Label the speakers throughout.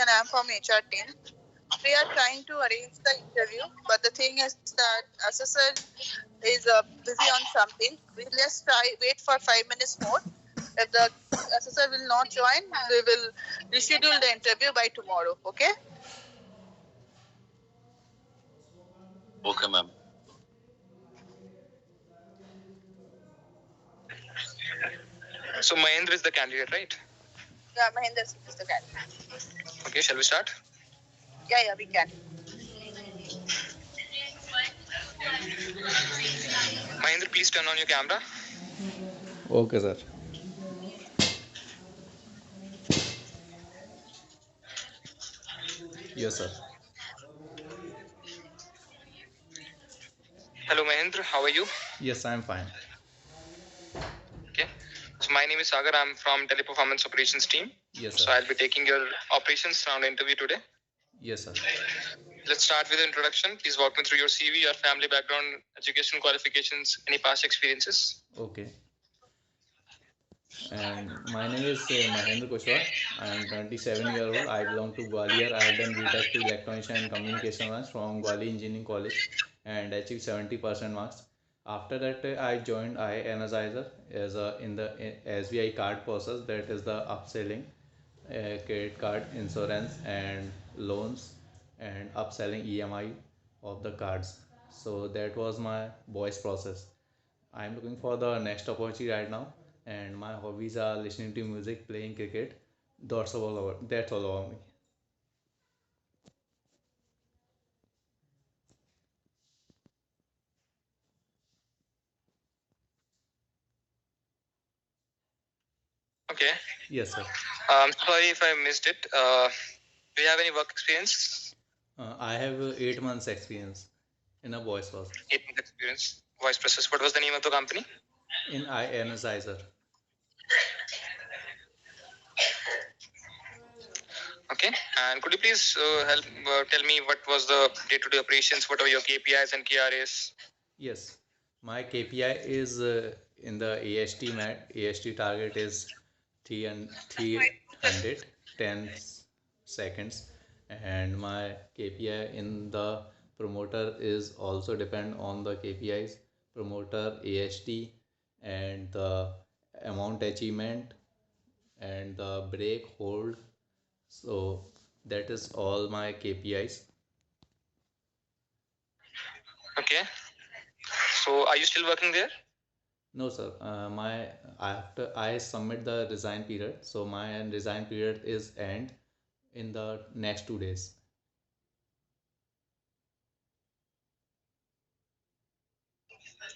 Speaker 1: and I'm from HR team. We are trying to arrange the interview, but the thing is that assessor is busy on something. We'll just wait for 5 minutes more. If the assessor will not join, we will reschedule the interview by tomorrow. Okay?
Speaker 2: Okay, ma'am.
Speaker 3: So Mahendra is the candidate, right?
Speaker 1: Yeah, Mahendra Singh is the candidate.
Speaker 3: Okay, shall we start?
Speaker 1: Yeah, we can.
Speaker 3: Mahendra, please turn on your camera.
Speaker 4: Okay, sir. Yes, sir.
Speaker 3: Hello Mahendra, how are you?
Speaker 4: Yes, I'm fine.
Speaker 3: Okay. So my name is Sagar. I'm from Teleperformance operations team.
Speaker 4: Yes,
Speaker 3: So
Speaker 4: sir.
Speaker 3: I'll be taking your operations round interview today.
Speaker 4: Yes, sir.
Speaker 3: Let's start with the introduction. Please walk me through your CV, your family background, education qualifications, any past experiences.
Speaker 4: Okay. And my name is Mahendra Kushwaha. I am 27-year-old. I belong to Gwalior. I have done BTech to Electronics and Communication Science from Gwalior Engineering College and achieved 70% marks. After that, I joined I Energizer as in the SBI card process. That is the upselling, credit card, insurance, and loans, and upselling EMI of the cards. So that was my voice process. I'm looking for the next opportunity right now, and my hobbies are listening to music, playing cricket. That's all about me.
Speaker 3: Okay.
Speaker 4: Yes, sir.
Speaker 3: Sorry if I missed it. Do you have any work experience?
Speaker 4: I have 8 months experience in a voice process
Speaker 3: 8 months experience. Voice process. What was the name of the company?
Speaker 4: in I Energizer.
Speaker 3: Okay. And could you please help tell me what was the day-to-day operations? What are your KPIs and KRAs?
Speaker 4: Yes, my KPI is in the AST mat. AST target is 310 seconds, and my KPI in the promoter is also depend on the KPIs promoter AST and the amount achievement and the break hold. So that is all my KPIs.
Speaker 3: Okay. So are you still working there?
Speaker 4: No, sir. My after I submit the resign period, so my resign period is end in the next 2 days.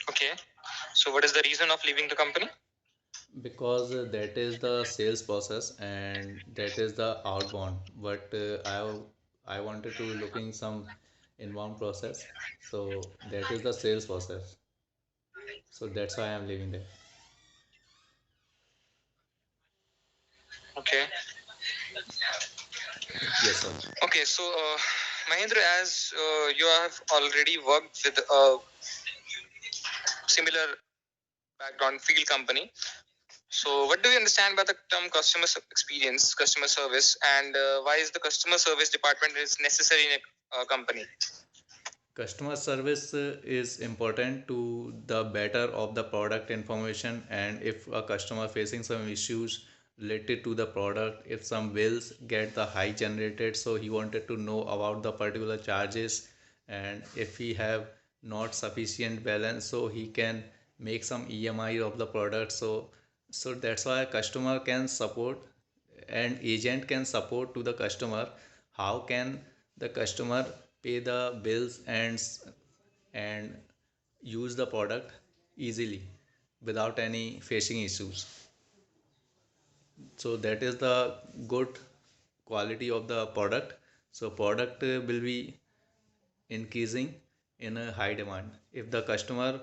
Speaker 3: Okay. So what is the reason of leaving the company?
Speaker 4: Because that is the sales process and that is the outbound. But I wanted to looking some inbound process, so that is the sales process. So that's why I am leaving there.
Speaker 3: Okay.
Speaker 4: Yes, sir.
Speaker 3: Okay. So Mahendra, as you have already worked with a similar background field company, so what do you understand by the term customer experience, customer service, and why is the customer service department is necessary in a company?
Speaker 4: Customer service is important to the better of the product information, and if a customer facing some issues related to the product, if some bills get the high generated, so he wanted to know about the particular charges, and if he have not sufficient balance, so he can make some EMI of the product. So that's why a customer can support and agent can support to the customer. How can the customer pay the bills and use the product easily without any facing issues? So that is the good quality of the product. So product will be increasing in a high demand. If the customer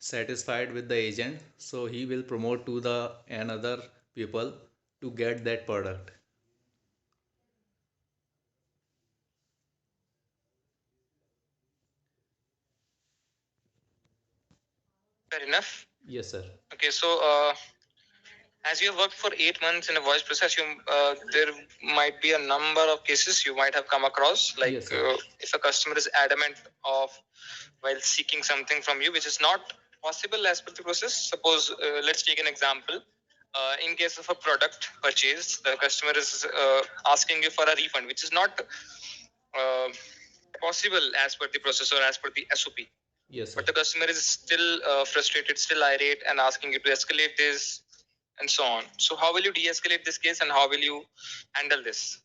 Speaker 4: satisfied with the agent, so he will promote to the another people to get that product.
Speaker 3: Fair enough.
Speaker 4: Yes, sir.
Speaker 3: Okay, so As you have worked for 8 months in a voice process, there might be a number of cases you might have come across, like
Speaker 4: Yes, sir.
Speaker 3: if a customer is adamant of while seeking something from you which is not possible as per the process. Suppose, let's take an example. In case of a product purchase, the customer is asking you for a refund, which is not uh, possible as per the process or as per the SOP.
Speaker 4: Yes, sir.
Speaker 3: But the customer is still frustrated, still irate, and asking you to escalate this and so on. So, how will you de escalate this case and how will you handle this?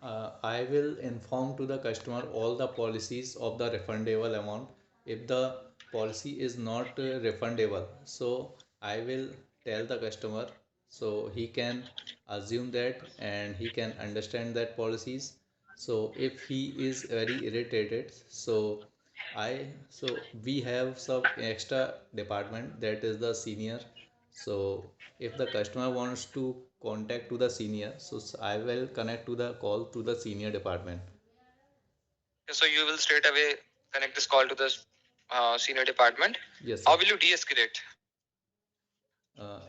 Speaker 4: I will inform to the customer all the policies of the refundable amount. If the policy is not refundable, so I will tell the customer so he can assume that and he can understand that policies. So if he is very irritated, so we have some extra department that is the senior. So if the customer wants to contact to the senior, so I will connect to the call to the senior department.
Speaker 3: So, you will straight away connect this call to the senior department.
Speaker 4: Yes,
Speaker 3: How
Speaker 4: sir.
Speaker 3: will you de escalate?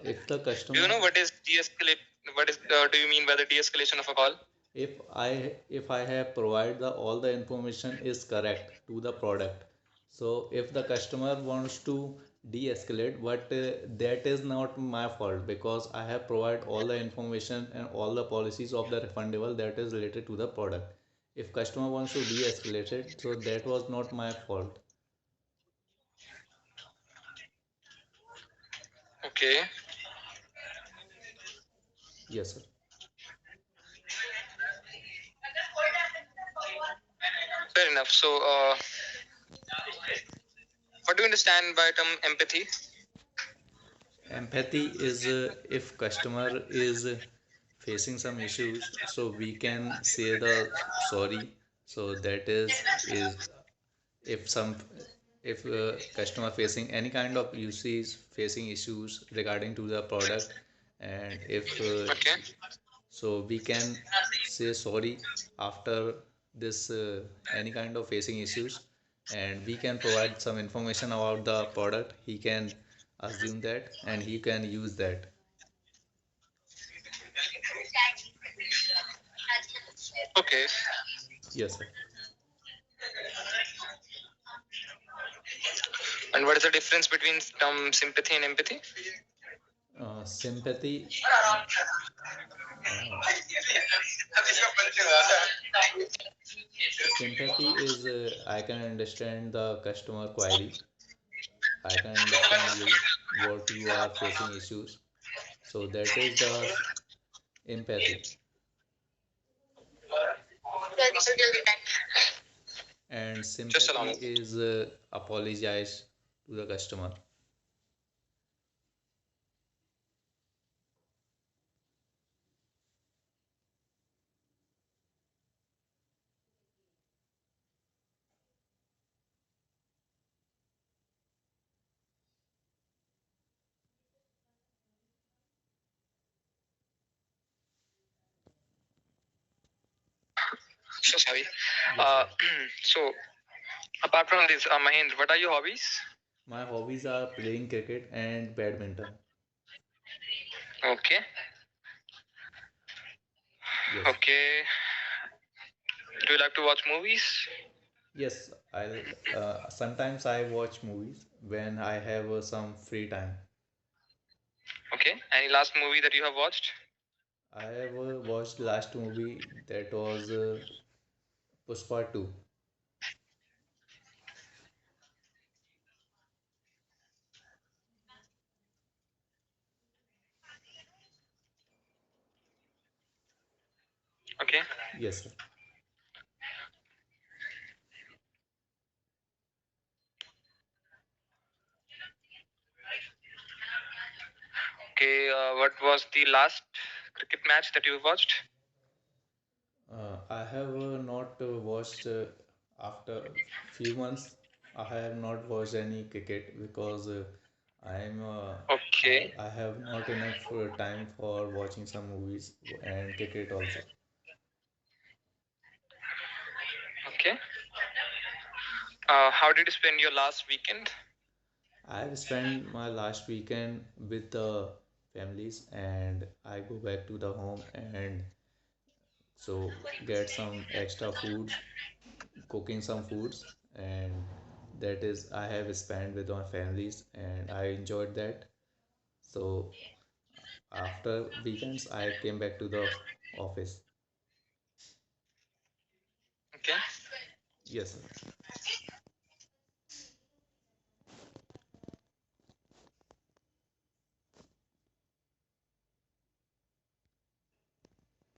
Speaker 4: If the
Speaker 3: Do you
Speaker 4: customer,
Speaker 3: know what is de-escalate? What is do you mean by the de-escalation of a call?
Speaker 4: if I have provided the all the information is correct to the product, so if the customer wants to de-escalate, but that is not my fault because I have provided all the information and all the policies of the refundable that is related to the product. If customer wants to de-escalate it, so that was not my fault.
Speaker 3: Okay,
Speaker 4: Yes, sir.
Speaker 3: fair enough. So, what do you understand by term empathy?
Speaker 4: Empathy is if customer is facing some issues, so we can say the sorry. So that is if some if customer facing any kind of usage facing issues regarding to the product, and if
Speaker 3: Okay,
Speaker 4: so we can say sorry after this any kind of facing issues, and we can provide some information about the product. He can assume that and he can use that.
Speaker 3: okay.
Speaker 4: Yes, sir.
Speaker 3: And what is the difference between sympathy and empathy?
Speaker 4: Sympathy, uh, sympathy is I can understand the customer query. I can understand you what you are facing issues. So that is the empathy. And
Speaker 3: Just allow
Speaker 4: sympathy
Speaker 3: me.
Speaker 4: is apologize to the customer.
Speaker 3: So sorry.
Speaker 4: Yes,
Speaker 3: Uh,
Speaker 4: sir.
Speaker 3: so apart from this, Mahendra, what are your hobbies?
Speaker 4: My hobbies are playing cricket and badminton.
Speaker 3: Okay,
Speaker 4: Yes.
Speaker 3: okay. Do you like to watch movies?
Speaker 4: Yes, I'll sometimes I watch movies when I have some free time.
Speaker 3: Okay. Any last movie that you have watched?
Speaker 4: I have watched last movie that was Puspa 2.
Speaker 3: Okay.
Speaker 4: Yes, sir.
Speaker 3: Okay. What was the last cricket match that you watched?
Speaker 4: I have not watched after few months. I have not watched any cricket because I'm
Speaker 3: Okay.
Speaker 4: I have not enough time for watching some movies and cricket also.
Speaker 3: Okay. How did you spend your last weekend?
Speaker 4: I have spent my last weekend with the families, and I go back to the home and so get some extra foods, cooking some foods, and that is I have spent with my families and I enjoyed that. So after weekends I came back to the office.
Speaker 3: Okay.
Speaker 4: Yes, sir.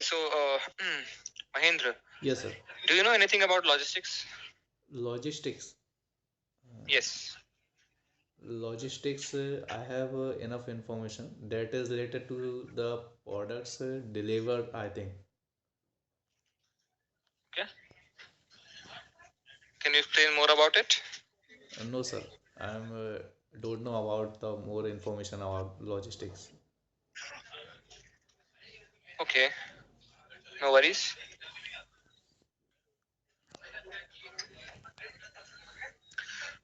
Speaker 3: So, Mahendra,
Speaker 4: Yes, sir.
Speaker 3: do you know anything about logistics?
Speaker 4: Logistics.
Speaker 3: Yes.
Speaker 4: Logistics, I have enough information that is related to the products delivered, I think.
Speaker 3: Okay. Can you explain more about it?
Speaker 4: No, sir. I'm don't know about the more information about logistics.
Speaker 3: Okay. No worries.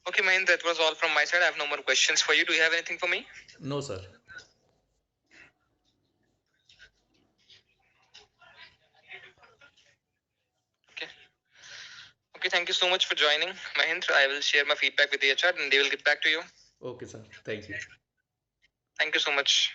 Speaker 3: Okay, Mahendra, that was all from my side. I have no more questions for you. Do you have anything for me?
Speaker 4: No, sir.
Speaker 3: Okay. Okay, thank you so much for joining, Mahendra. I will share my feedback with the HR and they will get back to you.
Speaker 4: Okay, sir. Thank you.
Speaker 3: Thank you so much.